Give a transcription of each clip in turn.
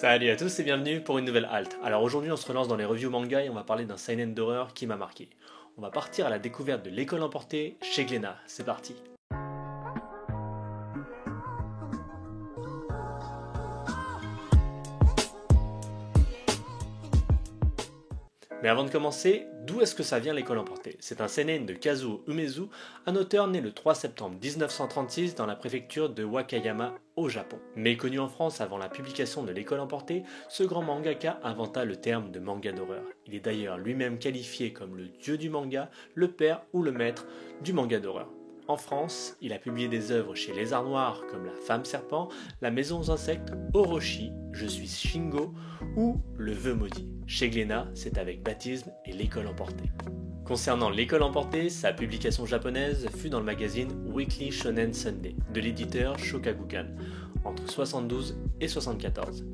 Salut à tous et bienvenue pour une nouvelle halte. Alors aujourd'hui on se relance dans les reviews manga et on va parler d'un seinen d'horreur qui m'a marqué. On va partir à la découverte de l'école emportée chez Glénat. C'est parti. Mais avant de commencer, d'où est-ce que ça vient l'école emportée? C'est un seinen de Kazuo Umezu, un auteur né le 3 septembre 1936 dans la préfecture de Wakayama au Japon. Méconnu en France avant la publication de l'école emportée, ce grand mangaka inventa le terme de manga d'horreur. Il est d'ailleurs lui-même qualifié comme le dieu du manga, le père ou le maître du manga d'horreur. En France, il a publié des œuvres chez Les Arts Noirs comme La Femme Serpent, La Maison aux Insectes, Orochi, Je suis Shingo ou Le Vœu Maudit. Chez Glénat, c'est avec Baptisme et L'école emportée. Concernant l'école emportée, sa publication japonaise fut dans le magazine Weekly Shonen Sunday de l'éditeur Shogakukan entre 72 et 74.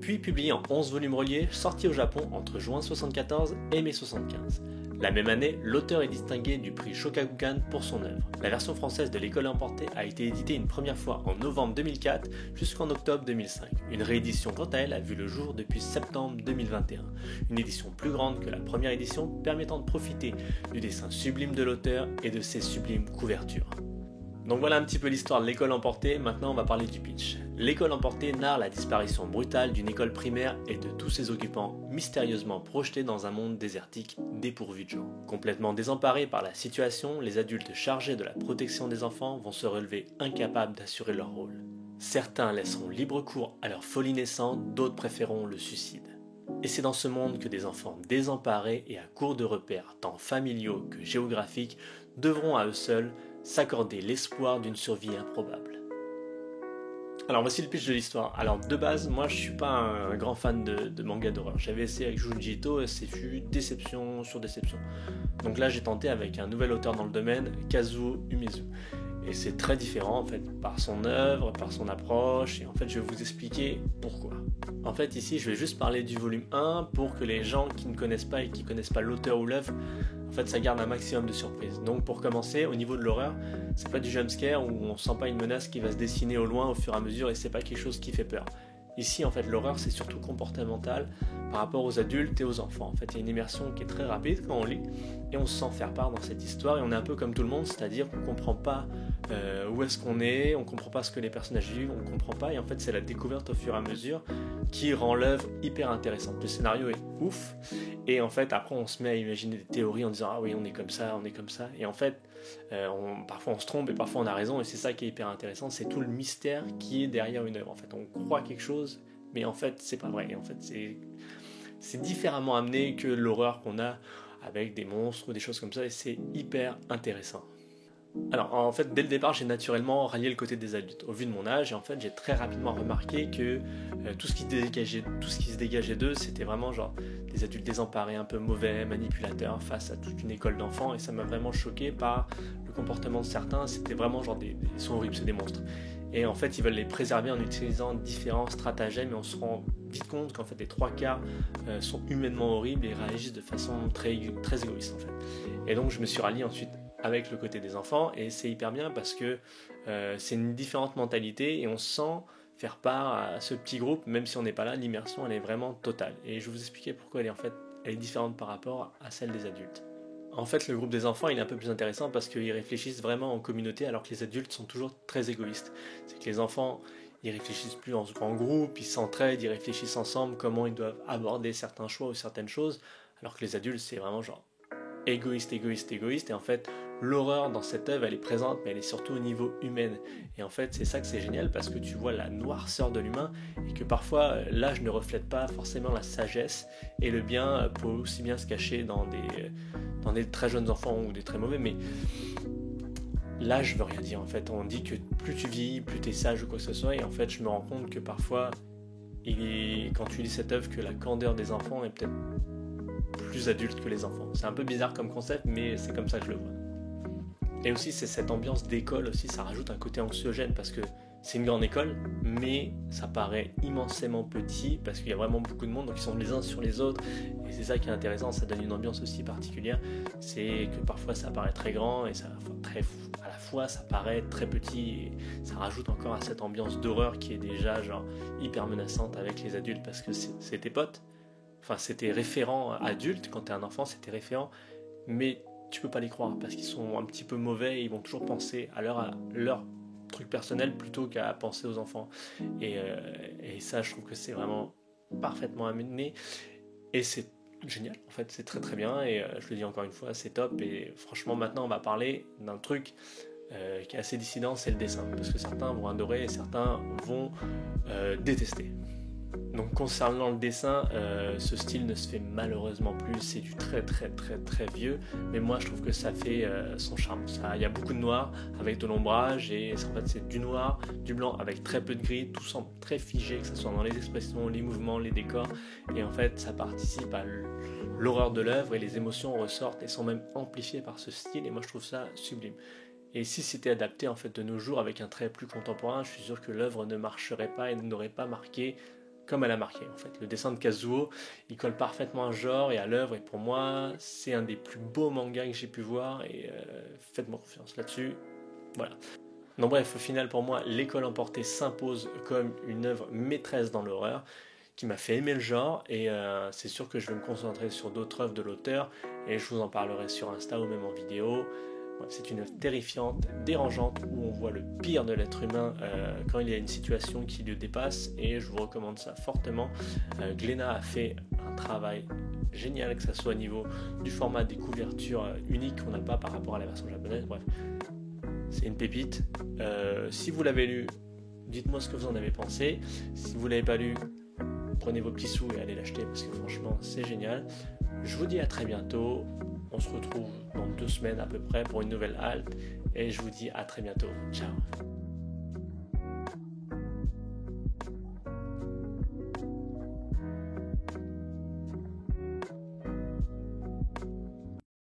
Puis publié en 11 volumes reliés, sorti au Japon entre juin 74 et mai 75. La même année, l'auteur est distingué du prix Shogakukan pour son œuvre. La version française de l'école emportée a été éditée une première fois en novembre 2004 jusqu'en octobre 2005. Une réédition quant à elle a vu le jour depuis septembre 2021. Une édition plus grande que la première édition permettant de profiter du dessin sublime de l'auteur et de ses sublimes couvertures. Donc voilà un petit peu l'histoire de l'école emportée, maintenant on va parler du pitch. L'école emportée narre la disparition brutale d'une école primaire et de tous ses occupants mystérieusement projetés dans un monde désertique dépourvu de gens. Complètement désemparés par la situation, les adultes chargés de la protection des enfants vont se relever incapables d'assurer leur rôle. Certains laisseront libre cours à leur folie naissante, d'autres préféreront le suicide. Et c'est dans ce monde que des enfants désemparés et à court de repères tant familiaux que géographiques devront à eux seuls s'accorder l'espoir d'une survie improbable. Alors voici le pitch de l'histoire. Alors de base, moi je suis pas un grand fan de manga d'horreur. J'avais essayé avec Junji Ito et c'est fut déception sur déception. Donc là j'ai tenté avec un nouvel auteur dans le domaine, Kazuo Umezu. Et c'est très différent en fait par son œuvre, par son approche et en fait je vais vous expliquer pourquoi. En fait ici je vais juste parler du volume 1 pour que les gens qui ne connaissent pas et qui connaissent pas l'auteur ou l'œuvre, en fait ça garde un maximum de surprises. Donc pour commencer, au niveau de l'horreur, c'est pas du jumpscare où on sent pas une menace qui va se dessiner au loin au fur et à mesure et c'est pas quelque chose qui fait peur. Ici, en fait, l'horreur, c'est surtout comportemental par rapport aux adultes et aux enfants. En fait, il y a une immersion qui est très rapide quand on lit et on se sent faire part dans cette histoire et on est un peu comme tout le monde, c'est-à-dire qu'on ne comprend pas où est-ce qu'on est, on ne comprend pas ce que les personnages vivent, on ne comprend pas et en fait, c'est la découverte au fur et à mesure qui rend l'œuvre hyper intéressante. Le scénario est ouf et en fait, après, on se met à imaginer des théories en disant « Ah oui, on est comme ça » et en fait, parfois on se trompe et parfois on a raison et c'est ça qui est hyper intéressant, c'est tout le mystère qui est derrière une œuvre. En fait, on croit quelque chose mais en fait c'est pas vrai et en fait c'est différemment amené que l'horreur qu'on a avec des monstres ou des choses comme ça et c'est hyper intéressant. Alors en fait dès le départ j'ai naturellement rallié le côté des adultes au vu de mon âge et en fait j'ai très rapidement remarqué que tout ce qui se dégageait d'eux c'était vraiment genre des adultes désemparés, un peu mauvais, manipulateurs face à toute une école d'enfants et ça m'a vraiment choqué par le comportement de certains, c'était vraiment genre ils sont horribles, c'est des monstres. Et en fait, ils veulent les préserver en utilisant différents stratagèmes et on se rend vite compte qu'en fait, les trois quarts sont humainement horribles et réagissent de façon très, très égoïste en fait. Et donc, je me suis rallié ensuite avec le côté des enfants et c'est hyper bien parce que c'est une différente mentalité et on sent faire part à ce petit groupe, même si on n'est pas là, l'immersion elle est vraiment totale. Et je vais vous expliquer pourquoi elle est différente par rapport à celle des adultes. En fait, le groupe des enfants, il est un peu plus intéressant parce qu'ils réfléchissent vraiment en communauté alors que les adultes sont toujours très égoïstes. C'est que les enfants, ils réfléchissent plus en groupe, ils s'entraident, ils réfléchissent ensemble comment ils doivent aborder certains choix ou certaines choses, alors que les adultes, c'est vraiment genre égoïste. Et en fait, l'horreur dans cette œuvre, elle est présente, mais elle est surtout au niveau humain. Et en fait, c'est ça que c'est génial parce que tu vois la noirceur de l'humain et que parfois, l'âge ne reflète pas forcément la sagesse et le bien peut aussi bien se cacher dans des très jeunes enfants ou des très mauvais, mais l'âge veut rien dire en fait. On dit que plus tu vieillis, plus tu es sage ou quoi que ce soit, et en fait je me rends compte que parfois, quand tu lis cette œuvre, que la candeur des enfants est peut-être plus adulte que les enfants. C'est un peu bizarre comme concept, mais c'est comme ça que je le vois. Et aussi c'est cette ambiance d'école aussi, ça rajoute un côté anxiogène parce que C'est une grande école, mais ça paraît immensément petit parce qu'il y a vraiment beaucoup de monde, donc ils sont les uns sur les autres. Et c'est ça qui est intéressant, ça donne une ambiance aussi particulière. C'est que parfois ça paraît très grand et à la fois ça paraît très petit. Et ça rajoute encore à cette ambiance d'horreur qui est déjà genre hyper menaçante avec les adultes parce que c'est tes potes. Enfin, c'était référent adulte, quand t'es un enfant, c'était référent, mais tu peux pas les croire parce qu'ils sont un petit peu mauvais et ils vont toujours penser à leur truc personnel plutôt qu'à penser aux enfants. Et ça, je trouve que c'est vraiment parfaitement amené et c'est génial. En fait, c'est très très bien et je le dis encore une fois, c'est top. Et franchement, maintenant, on va parler d'un truc qui est assez dissident, c'est le dessin, parce que certains vont adorer et certains vont détester. Donc concernant le dessin, ce style ne se fait malheureusement plus, c'est du très très très très vieux, mais moi je trouve que ça fait son charme. Il y a beaucoup de noir avec de l'ombrage et en fait c'est du noir, du blanc avec très peu de gris, tout semble très figé, que ce soit dans les expressions, les mouvements, les décors, et en fait ça participe à l'horreur de l'œuvre et les émotions ressortent et sont même amplifiées par ce style et moi je trouve ça sublime. Et si c'était adapté en fait de nos jours avec un trait plus contemporain, je suis sûr que l'œuvre ne marcherait pas et n'aurait pas marqué comme elle a marqué en fait. Le dessin de Kazuo, il colle parfaitement à un genre et à l'œuvre et pour moi, c'est un des plus beaux mangas que j'ai pu voir et faites-moi confiance là-dessus. Voilà. Donc bref, au final pour moi, L'École emportée s'impose comme une œuvre maîtresse dans l'horreur qui m'a fait aimer le genre et c'est sûr que je vais me concentrer sur d'autres œuvres de l'auteur et je vous en parlerai sur Insta ou même en vidéo. C'est une œuvre terrifiante, dérangeante, où on voit le pire de l'être humain quand il y a une situation qui le dépasse, et je vous recommande ça fortement. Glénat a fait un travail génial, que ce soit au niveau du format des couvertures uniques qu'on n'a pas par rapport à la version japonaise. Bref, c'est une pépite. Si vous l'avez lu, dites-moi ce que vous en avez pensé. Si vous ne l'avez pas lu, prenez vos petits sous et allez l'acheter parce que franchement c'est génial. Je vous dis à très bientôt. On se retrouve dans 2 semaines à peu près pour une nouvelle halte et je vous dis à très bientôt. Ciao.